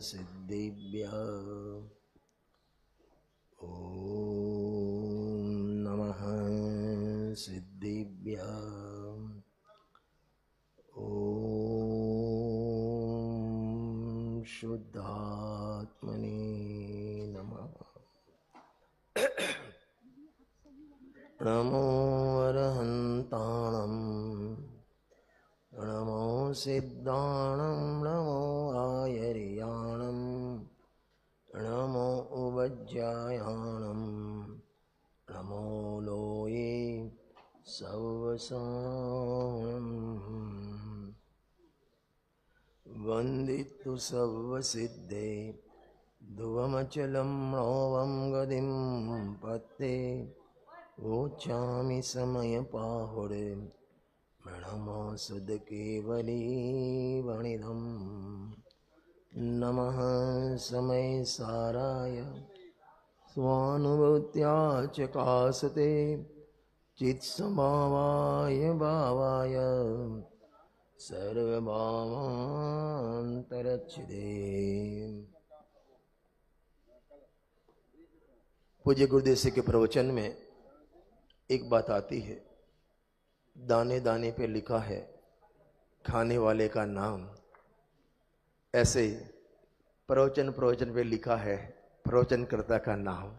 सिद्धिभ्यः ॐ नमः सिद्धिभ्यः ॐ शुद्धात्मने नमः। नमो अरहन्ताणं नमो सिद्धाणं नमो आयर्याणं नमो उवज्जायाणं नमो लोये सवसां वन्दितु सर्वसिद्धे ध्रुवमचलं म्लौवं गतिं पत्ते वोचामि समयपाहुरे प्रणमोऽसुदकेवली वणिदं नमः समयसाराय स्वानुभूत्या चकासते चित्स्वभावाय भावाय सर्वभावान्तरच्छिदे। पूज्य गुरुदेव के प्रवचन में एक बात आती है, दाने दाने पे लिखा है खाने वाले का नाम। ऐसे प्रवचन प्रवचन पे लिखा है प्रवचनकर्ता का नाम।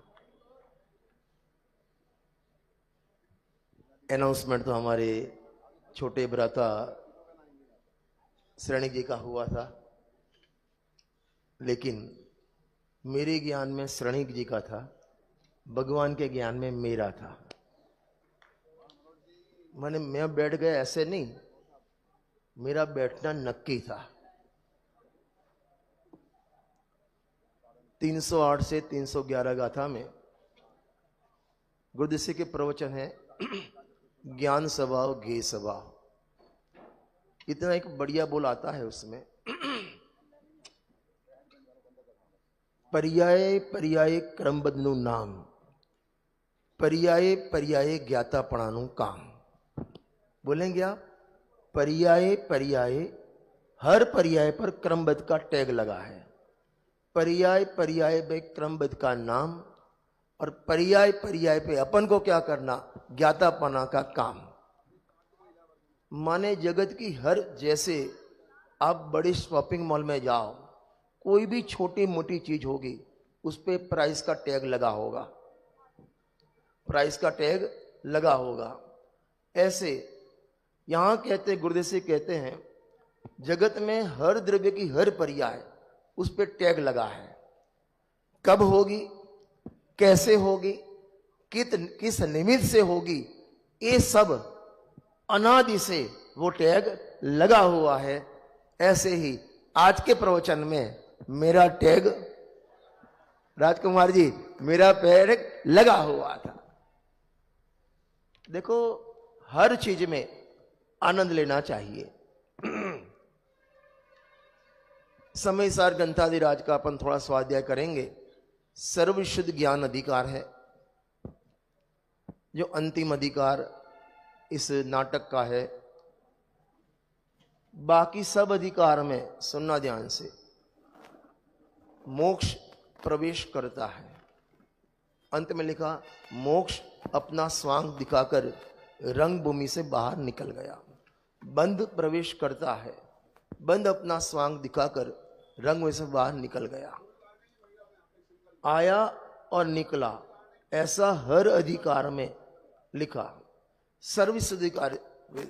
अनाउंसमेंट तो हमारे छोटे भ्राता श्रेणिक जी का हुआ था, लेकिन मेरे ज्ञान में श्रेणिक जी का था, भगवान के ज्ञान में मेरा था। मैं बैठ गया ऐसे नहीं, मेरा बैठना नक्की था। 308 से 311 गाथा में गुरुदेव के प्रवचन है ज्ञान स्वभाव ज्ञेय स्वभाव। इतना एक बढ़िया बोल आता है उसमें, पर्याय पर्याय क्रमबद्धनु नाम, पर्याय पर्याय ज्ञातापणानु काम। बोलेंगे आप? पर्याय पर्याय, हर पर्याय पर क्रमबद्ध का टैग लगा है। पर्याय पर्याय पे क्रमबद्ध का नाम और पर्याय पर्याय पे अपन को क्या करना, ज्ञातापना का काम। माने जगत की हर, जैसे आप बड़े शॉपिंग मॉल में जाओ, कोई भी छोटी मोटी चीज होगी उस पे प्राइस का टैग लगा होगा, प्राइस का टैग लगा होगा। ऐसे यहां कहते, गुरुदेव से कहते हैं, जगत में हर द्रव्य की हर पर्याय उस पे टैग लगा है। कब होगी, कैसे होगी, किस निमित्त से होगी, ये सब अनादि से वो टैग लगा हुआ है। ऐसे ही आज के प्रवचन में मेरा टैग, राजकुमार जी, मेरा टैग लगा हुआ था। देखो, हर चीज में आनंद लेना चाहिए। समय सार ग्रंथादिराज का अपन थोड़ा स्वाध्याय करेंगे। सर्वशुद्ध ज्ञान अधिकार है जो अंतिम अधिकार इस नाटक का है। बाकी सब अधिकार में सुनना ध्यान से, मोक्ष प्रवेश करता है। अंत में लिखा, मोक्ष अपना स्वांग दिखाकर रंग भूमि से बाहर निकल गया। बंध प्रवेश करता है, बंध अपना स्वांग दिखाकर रंग में से बाहर निकल गया। आया और निकला, ऐसा हर अधिकार में लिखा। सर्विस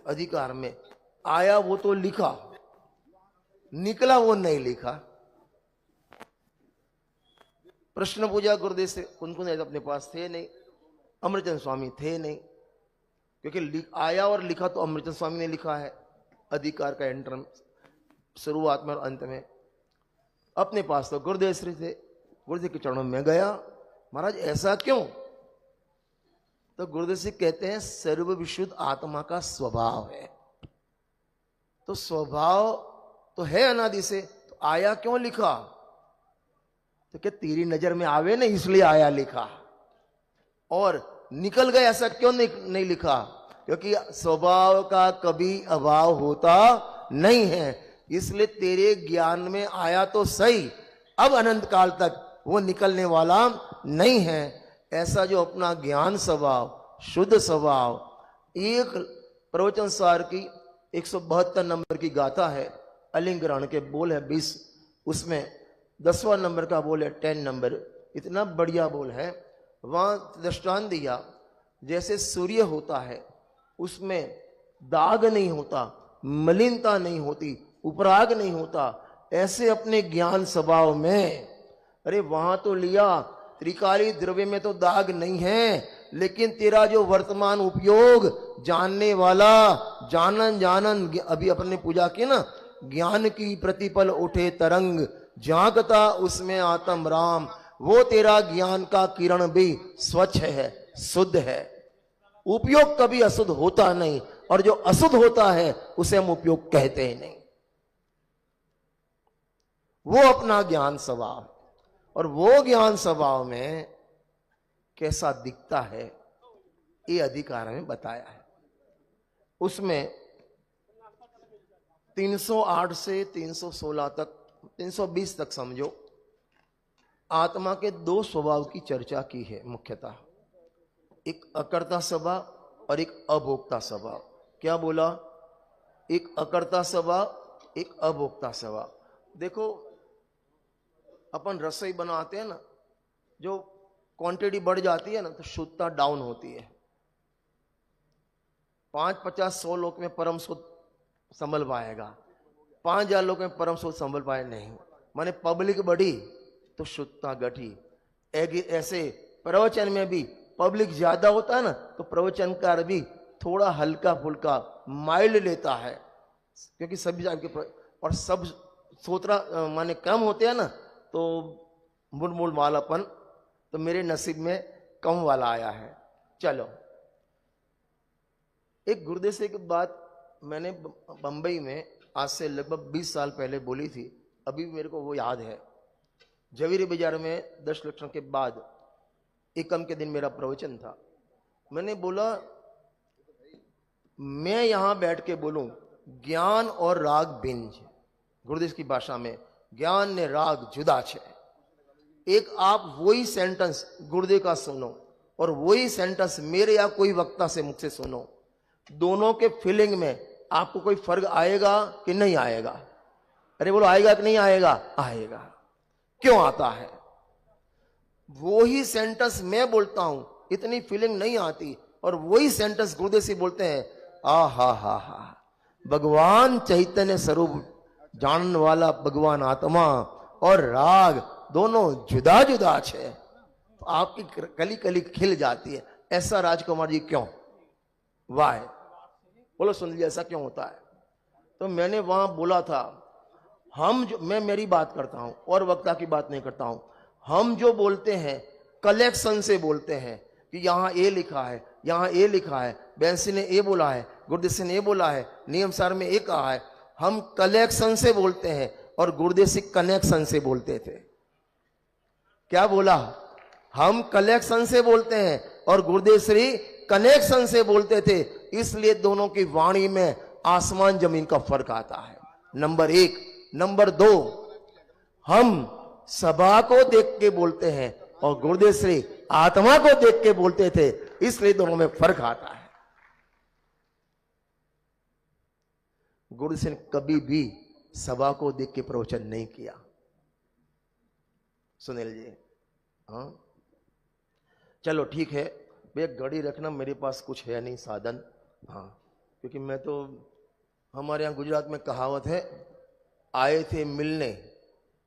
अधिकार में आया वो तो लिखा, निकला वो नहीं लिखा। प्रश्न पूजा गुरुदेव से कुन अपने पास थे नहीं, अमृतचंद स्वामी थे नहीं, क्योंकि आया और लिखा तो अमृतचंद स्वामी ने लिखा है। अधिकार का एंट्रम शुरुआत में और अंत में। अपने पास तो गुरुदेव श्री थे। गुरुदेव के चरणों में गया, महाराज ऐसा क्यों? तो गुरुदेव श्री कहते हैं, सर्व विशुद्ध आत्मा का स्वभाव है। तो स्वभाव तो है अनादि से, तो आया क्यों लिखा? तो क्या तेरी नजर में आवे नहीं इसलिए आया लिखा। और निकल गए ऐसा क्यों नहीं लिखा? क्योंकि स्वभाव का कभी अभाव होता नहीं है। इसलिए तेरे ज्ञान में आया तो सही, अब अनंत काल तक वो निकलने वाला नहीं है। ऐसा जो अपना ज्ञान स्वभाव, शुद्ध स्वभाव, एक प्रवचन सार की 172 नंबर की गाथा है, अलिंग के बोल है 20, उसमें 10वां नंबर का बोल है 10 नंबर, इतना बढ़िया बोल है। वहां दृष्टांत दिया, जैसे सूर्य होता है उसमें दाग नहीं होता, मलिनता नहीं होती, उपराग नहीं होता, ऐसे अपने ज्ञान स्वभाव में, अरे वहां तो लिया त्रिकाली द्रव्य में तो दाग नहीं है, लेकिन तेरा जो वर्तमान उपयोग जानने वाला, जानन जानन, अभी अपन ने पूजा की ना, ज्ञान की प्रतिपल उठे तरंग, झांकता उसमें आत्म राम, वो तेरा ज्ञान का किरण भी स्वच्छ है, शुद्ध है। उपयोग कभी अशुद्ध होता नहीं, और जो अशुद्ध होता है उसे हम उपयोग कहते ही नहीं। वो अपना ज्ञान स्वभाव, और वो ज्ञान स्वभाव में कैसा दिखता है ये अधिकार में बताया है। उसमें 308 से 316 तक, 320 तक समझो, आत्मा के दो स्वभाव की चर्चा की है मुख्यतः, एक अकर्ता स्वभाव और एक अभोक्ता स्वभाव। क्या बोला? एक अकर्ता स्वभाव, एक अभोक्ता स्वभाव। देखो अपन रसोई बनाते हैं ना, जो क्वांटिटी बढ़ जाती है ना तो शुद्धता डाउन होती है। 5, 50, 100 लोग में परम शुद्ध संभल पाएगा, 5000 लोग में परम शुद्ध संभल पाए नहीं। माने पब्लिक बढ़ी तो शुद्धता घटी। ऐसे प्रवचन में भी पब्लिक ज्यादा होता है ना तो प्रवचनकार भी थोड़ा हल्का फुल्का माइल्ड लेता है, क्योंकि सभी आपके और सब सोतरा माने कम होते हैं ना तो मुड़ वालापन, तो मेरे नसीब में कम वाला आया है। चलो, एक गुरुदेव से एक बात मैंने बंबई में आज से लगभग 20 साल पहले बोली थी, अभी मेरे को वो याद है। जवीरी बाजार में 10 लक्षण के बाद एकम के दिन मेरा प्रवचन था। मैंने बोला मैं यहां बैठ के बोलूं ज्ञान और राग भिन्न है। गुरुदेव की भाषा में ज्ञान ने राग जुदा है। एक आप वही सेंटेंस गुरुदेव का सुनो और वही सेंटेंस मेरे या कोई वक्ता से मुख से सुनो, दोनों के फीलिंग में आपको कोई फर्क आएगा कि नहीं आएगा? अरे बोलो आएगा कि नहीं आएगा? आएगा। क्यों आता है? वो ही सेंटेंस मैं बोलता हूं, इतनी फीलिंग नहीं आती, और वही सेंटेंस गुरुदेव से बोलते हैं, आ हा भगवान चैतन्य स्वरूप जानने वाला भगवान आत्मा और राग दोनों जुदा जुदा है। तो आपकी कली कली खिल जाती है। ऐसा राजकुमार जी क्यों? वाह, बोलो सुन लीजिए, ऐसा क्यों होता है? तो मैंने वहां बोला था, हम जो, मैं मेरी बात करता हूं और वक्ता की बात नहीं करता हूं, हम जो बोलते हैं कलेक्शन से बोलते हैं कि यहां ए लिखा है, यहां ए लिखा है, बैंसी ने ए बोला है, गुरुदेव सिंह ने ए बोला है, नियम सार में ए कहा है। हम कलेक्शन से बोलते हैं और गुरुदेव सिंह कनेक्शन से बोलते थे। क्या बोला? हम कलेक्शन से बोलते हैं और गुरुदेव श्री कनेक्शन से बोलते थे, इसलिए दोनों की वाणी में आसमान जमीन का फर्क आता है। नंबर 1। नंबर 2, हम सभा को देख के बोलते हैं और गुरुदेव श्री आत्मा को देख के बोलते थे, इसलिए दोनों में फर्क आता है। गुरुदेव सिंह कभी भी सभा को देख के प्रवचन नहीं किया। सुनील जी, हाँ चलो ठीक है भैया, घड़ी रखना, मेरे पास कुछ है नहीं साधन। हाँ, क्योंकि मैं तो, हमारे यहाँ गुजरात में कहावत है, आए थे मिलने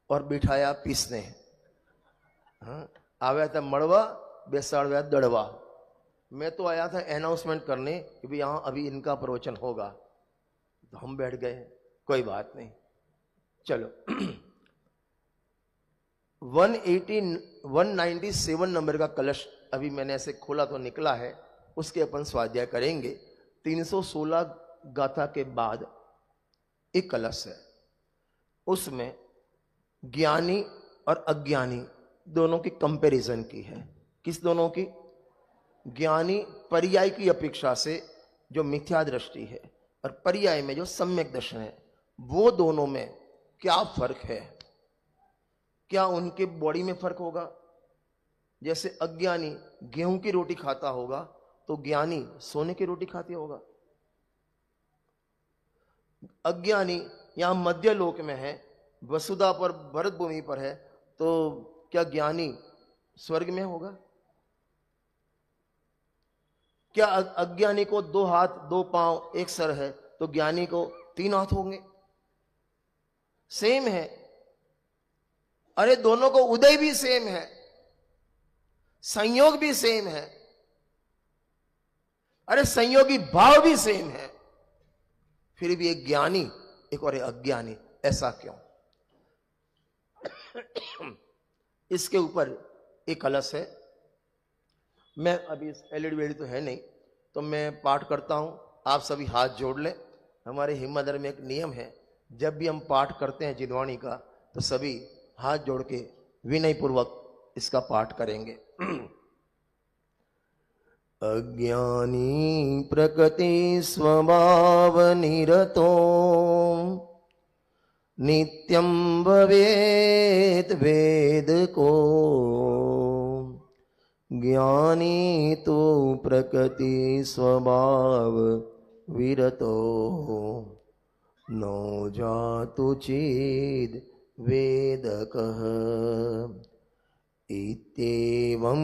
और बिठाया पीसने। हाँ, आया था मड़वा, बेसाड़वा दड़वा। मैं तो आया था अनाउंसमेंट करने कि भाई यहाँ अभी इनका प्रवचन होगा, तो हम बैठ गए, कोई बात नहीं। चलो 197 नंबर का कलश अभी मैंने ऐसे खोला तो निकला है, उसके अपन स्वाध्याय करेंगे। 316 गाथा के बाद एक कलश है, उसमें ज्ञानी और अज्ञानी दोनों की कंपैरिजन की है। किस दोनों की? ज्ञानी पर्याय की अपेक्षा से जो मिथ्या दृष्टि है और पर्याय में जो सम्यक दर्शन है, वो दोनों में क्या फर्क है। क्या उनके बॉडी में फर्क होगा? जैसे अज्ञानी गेहूं की रोटी खाता होगा तो ज्ञानी सोने की रोटी खाती होगा। अज्ञानी यहां मध्य लोक में है, वसुधा पर भरत भूमि पर है, तो क्या ज्ञानी स्वर्ग में होगा? क्या अज्ञानी को 2 हाथ 2 पांव 1 सर है तो ज्ञानी को 3 हाथ होंगे? सेम है। अरे दोनों को उदय भी सेम है, संयोग भी सेम है, अरे संयोगी भाव भी सेम है, फिर भी एक ज्ञानी एक और अज्ञानी, ऐसा क्यों? इसके ऊपर एक कलश है। मैं अभी एलईडी वेडी तो है नहीं, तो मैं पाठ करता हूं, आप सभी हाथ जोड़ लें। हमारे हिम्मत धर्म में एक नियम है, जब भी हम पाठ करते हैं जिनवाणी का, तो सभी हाथ जोड़ के विनय पूर्वक इसका पाठ करेंगे। अज्ञानी प्रकृति स्वभाव निरतो नित्यं भवेत् वेद को, ज्ञानी तो प्रकृति स्वभाव विरतो नो जातु चेद वेदकः। इत्येवं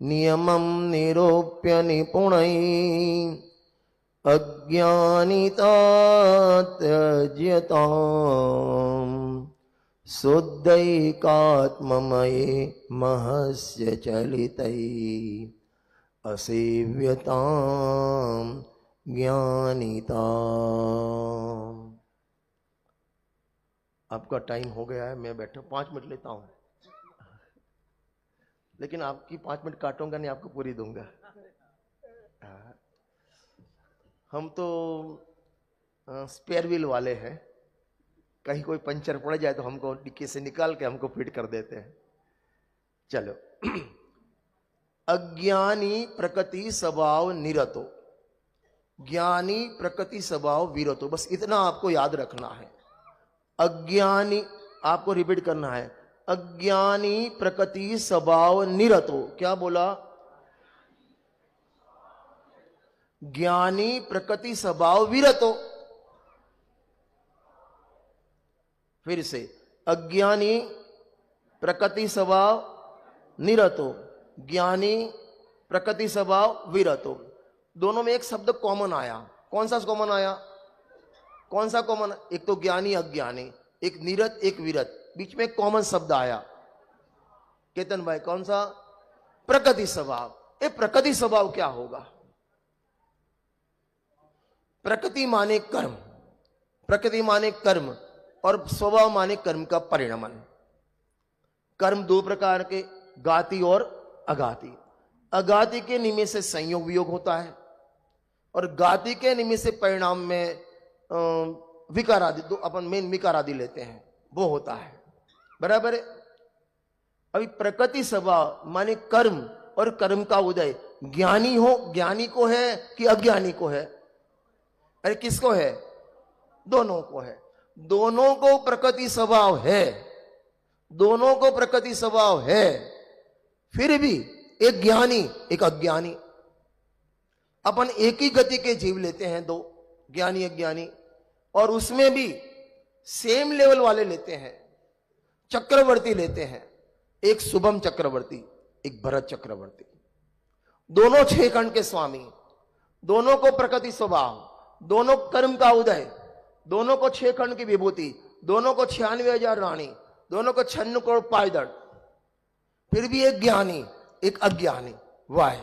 नियमं निरूप्य निपुणैः अज्ञानिता त्यज्यताम् शुद्धैकात्ममये महस्य चलितैः असेव्यतां ज्ञानिता। आपका टाइम हो गया है, मैं बैठा 5 मिनट लेता हूं, लेकिन आपकी 5 मिनट काटूंगा नहीं, आपको पूरी दूंगा। हम तो स्पेयर व्हील वाले हैं, कहीं कोई पंचर पड़ जाए तो हमको डिक्की से निकाल के हमको फिट कर देते हैं। चलो। अज्ञानी प्रकृति स्वभाव निरतो, ज्ञानी प्रकृति स्वभाव विरतो, बस इतना आपको याद रखना है। अज्ञानी, आपको रिपीट करना है, अज्ञानी प्रकृति स्वभाव निरतो। क्या बोला? ज्ञानी प्रकृति स्वभाव विरतो। फिर से, अज्ञानी प्रकृति स्वभाव निरतो, ज्ञानी प्रकृति स्वभाव विरतो। दोनों में एक शब्द कॉमन आया। कौन सा कॉमन आया? कौन सा कॉमन? एक तो ज्ञानी अज्ञानी, एक निरत एक विरत, बीच में कॉमन शब्द आया। केतन भाई कौन सा? प्रकृति स्वभाव। ये प्रकृति स्वभाव क्या होगा? प्रकृति माने कर्म, प्रकृति माने कर्म, और स्वभाव माने कर्म का परिणमन। कर्म 2 प्रकार के, गाति और अगाति। अगाति के निमित्त से संयोग वियोग होता है, और गाति के निमित्त से परिणाम में विकार आदि, तो अपन मेन विकार आदि लेते हैं, वो होता है। बराबर है? अभी प्रकृति स्वभाव माने कर्म और कर्म का उदय, ज्ञानी हो, ज्ञानी को है कि अज्ञानी को है? अरे किसको है? दोनों को है। दोनों को प्रकृति स्वभाव है, दोनों को प्रकृति स्वभाव है, फिर भी एक ज्ञानी एक अज्ञानी। अपन एक ही गति के जीव लेते हैं, 2 ज्ञानी अज्ञानी, और उसमें भी सेम लेवल वाले लेते हैं, चक्रवर्ती लेते हैं। एक शुभम चक्रवर्ती, एक भरत चक्रवर्ती, दोनों 6 खंड के स्वामी, दोनों को प्रकृति स्वभाव, दोनों कर्म का उदय, दोनों को 6 खंड की विभूति, दोनों को 96,000 रानी, दोनों को 96 करोड़ पायदड़, फिर भी एक ज्ञानी एक अज्ञानी। वाह!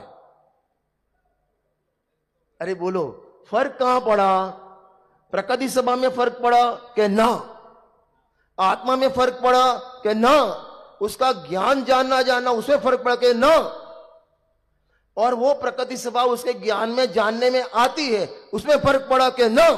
अरे बोलो, फर्क कहां पड़ा? प्रकृति स्वभाव में फर्क पड़ा कि ना? आत्मा में फर्क पड़ा कि ना? उसका ज्ञान जानना उसमें फर्क पड़ा कि ना? और वो प्रकृति स्वभाव उसके ज्ञान में जानने में आती है, उसमें फर्क पड़ा कि ना?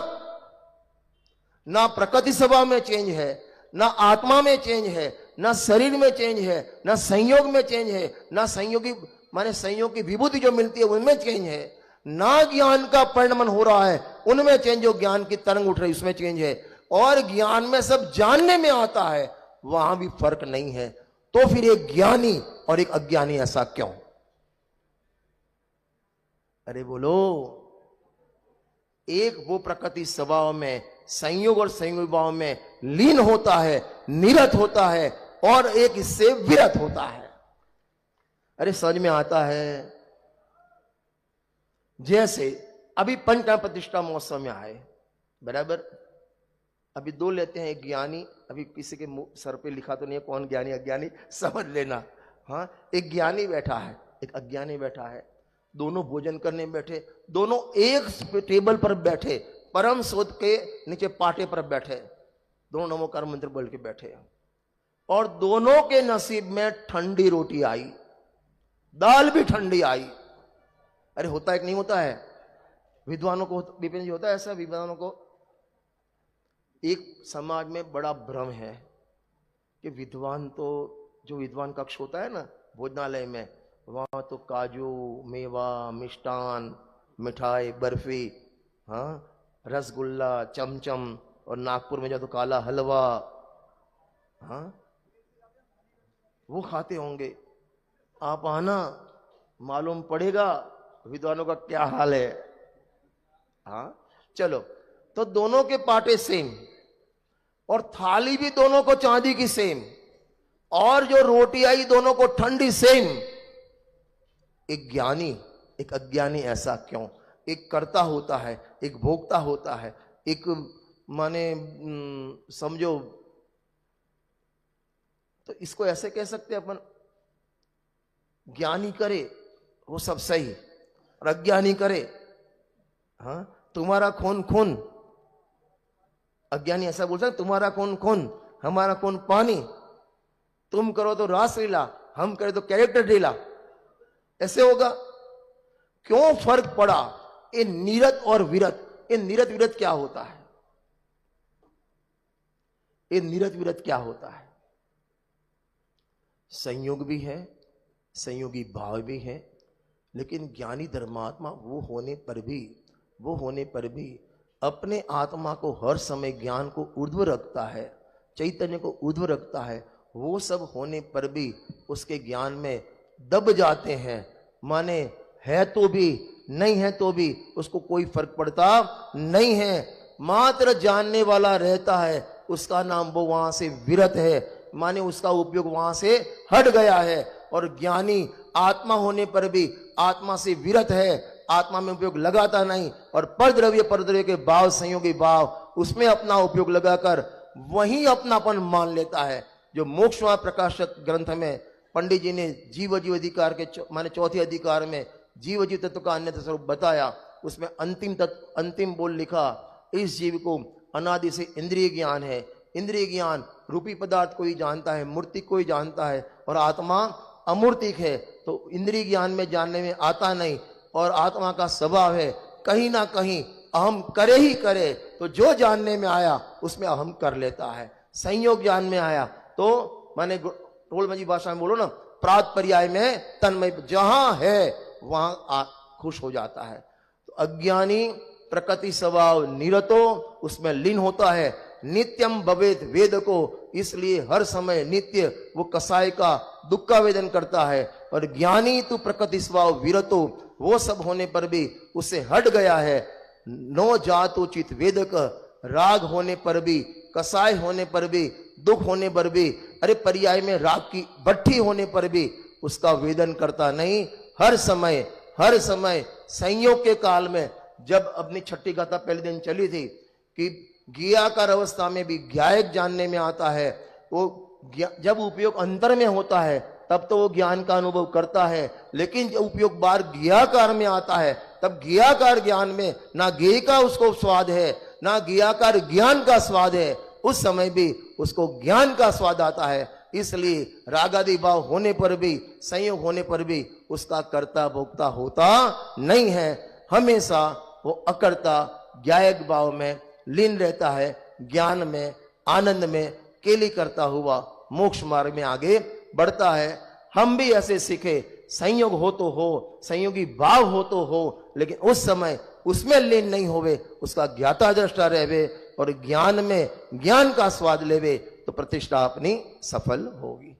ना प्रकृति स्वभाव में चेंज है, ना आत्मा में चेंज है, ना शरीर में चेंज है, ना संयोग में चेंज है, ना संयोगी माने संयोग की विभूति जो मिलती है उनमें चेंज है, ना ज्ञान का परिणमन हो रहा है उनमें चेंज, जो ज्ञान की तरंग उठ रही उसमें चेंज है। और ज्ञान में सब जानने में आता है, वहां भी फर्क नहीं है, तो फिर एक ज्ञानी और एक अज्ञानी ऐसा क्यों? अरे बोलो, एक वो प्रकृति स्वभाव में संयोग और संयोग भाव में लीन होता है, निरत होता है, और एक इससे विरत होता है। अरे समझ में आता है? जैसे अभी पंचकर्म प्रतिष्ठा महोत्सव में आए, बराबर, अभी दो लेते हैं, एक ज्ञानी, अभी किसी के सर पे लिखा तो नहीं है कौन ज्ञानी अज्ञानी, समझ लेना। हाँ, एक ज्ञानी बैठा है, एक अज्ञानी बैठा है, दोनों भोजन करने बैठे, दोनों एक टेबल पर बैठे, परम शोध के नीचे पाटे पर बैठे, दोनों नमोकार मंत्र बोल के बैठे, और दोनों के नसीब में ठंडी रोटी आई, दाल भी ठंडी आई। अरे होता है कि नहीं होता है? विद्वानों को, विपिन जी, होता है ऐसा विद्वानों को? एक समाज में बड़ा भ्रम है कि विद्वान तो, जो विद्वान कक्ष होता है ना भोजनालय में, वहां तो काजू, मेवा, मिष्टान, मिठाई, बर्फी, हाँ, रसगुल्ला, चमचम, और नागपुर में जाओ तो काला हलवा, हाँ, वो खाते होंगे। आप आना, मालूम पड़ेगा विद्वानों का क्या हाल है। हाँ, चलो, तो दोनों के पाटे सेम, और थाली भी दोनों को चांदी की सेम, और जो रोटी आई दोनों को ठंडी सेम। एक ज्ञानी, एक अज्ञानी ऐसा क्यों? एक कर्ता होता है, एक भोक्ता होता है, एक माने समझो, तो इसको ऐसे कह सकते अपन, ज्ञानी करे वो सब सही, और अज्ञानी करे, हाँ, तुम्हारा खून खून, अज्ञानी ऐसा बोल सकते, तुम्हारा खून खून, हमारा खून पानी, तुम करो तो रासलीला, हम करें तो कैरेक्टर ढीला, ऐसे होगा? क्यों फर्क पड़ा? ये नीरत और विरत, ये नीरत विरत क्या होता है? ये नीरत विरत क्या होता है? संयोग भी है, संयोगी भाव भी है, लेकिन ज्ञानी धर्मात्मा वो होने पर भी अपने आत्मा को हर समय ज्ञान को ऊर्ध्व रखता है, चैतन्य को ऊर्ध्व रखता है। वो सब होने पर भी उसके ज्ञान में दब जाते हैं, माने है तो भी, नहीं है तो भी उसको कोई फर्क पड़ता नहीं है, मात्र जानने वाला रहता है, उसका नाम वो वहां से विरत है, माने उसका उपयोग वहां से हट गया है। और ज्ञानी आत्मा होने पर भी आत्मा से विरत है, आत्मा में उपयोग लगाता नहीं, और परद्रव्य के भाव, संयोगी भाव, उसमें अपना उपयोग लगाकर वही अपनापन मान लेता है। जो मोक्ष प्रकाशक ग्रंथ में पंडित जी ने जीव जीव अधिकार के माने चौथे अधिकार में जीव जीव तत्व का अन्य स्वरूप बताया, उसमें अंतिम बोल लिखा, इस जीव को अनादि से इंद्रिय ज्ञान है, इंद्रिय ज्ञान रूपी पदार्थ को ही जानता है, मूर्ति को ही जानता है, और आत्मा अमूर्तिक है, तो इंद्रिय ज्ञान में जानने में आता नहीं, और आत्मा का स्वभाव है कहीं ना कहीं अहम करे ही करे, तो जो जानने में आया उसमें अहम कर लेता है। संयोग ज्ञान में आया तो माने टोलमजी भाषा में बोलो ना, प्रात पर्याय में तन्मय, जहां है वहां खुश हो जाता है। तो अज्ञानी प्रकृति स्वभाव निरतो, उसमें लीन होता है, नित्यम भवेत वेद को, इसलिए हर समय नित्य वो कसाय का दुख का वेदन करता है। और ज्ञानी तो प्रकृति स्वभाव विरतो, वो सब होने पर भी उससे हट गया है। नो जातोचित वेदक, राग होने पर भी, कसाय होने पर भी, दुख होने पर भी, अरे पर्याय में राग की भट्टी होने पर भी उसका वेदन करता नहीं। हर समय संयोग के काल में, जब अपनी छठी गाथा पहले दिन चली थी कि ज्ञाकार अवस्था में भी ज्ञायक जानने में आता है, वो जब उपयोग अंतर में होता है तब तो वो ज्ञान का अनुभव करता है, लेकिन जब उपयोग बार ज्ञाकार में आता है तब ज्ञाकार ज्ञान में ना ज्ञेय का उसको स्वाद है, ना ज्ञाकार ज्ञान का स्वाद है, उस समय भी उसको ज्ञान का स्वाद आता है। इसलिए रागादि भाव होने पर भी, संयोग होने पर भी उसका कर्ता भोक्ता होता नहीं है, हमेशा वो अकर्ता ज्ञायक भाव में लीन रहता है, ज्ञान में, आनंद में केली करता हुआ मोक्ष मार्ग में आगे बढ़ता है। हम भी ऐसे सीखे, संयोग हो तो हो, संयोगी भाव हो तो हो, लेकिन उस समय उसमें लीन नहीं होवे, उसका ज्ञाता दृष्टा रहवे, और ज्ञान में ज्ञान का स्वाद लेवे तो प्रतिष्ठा अपनी सफल होगी।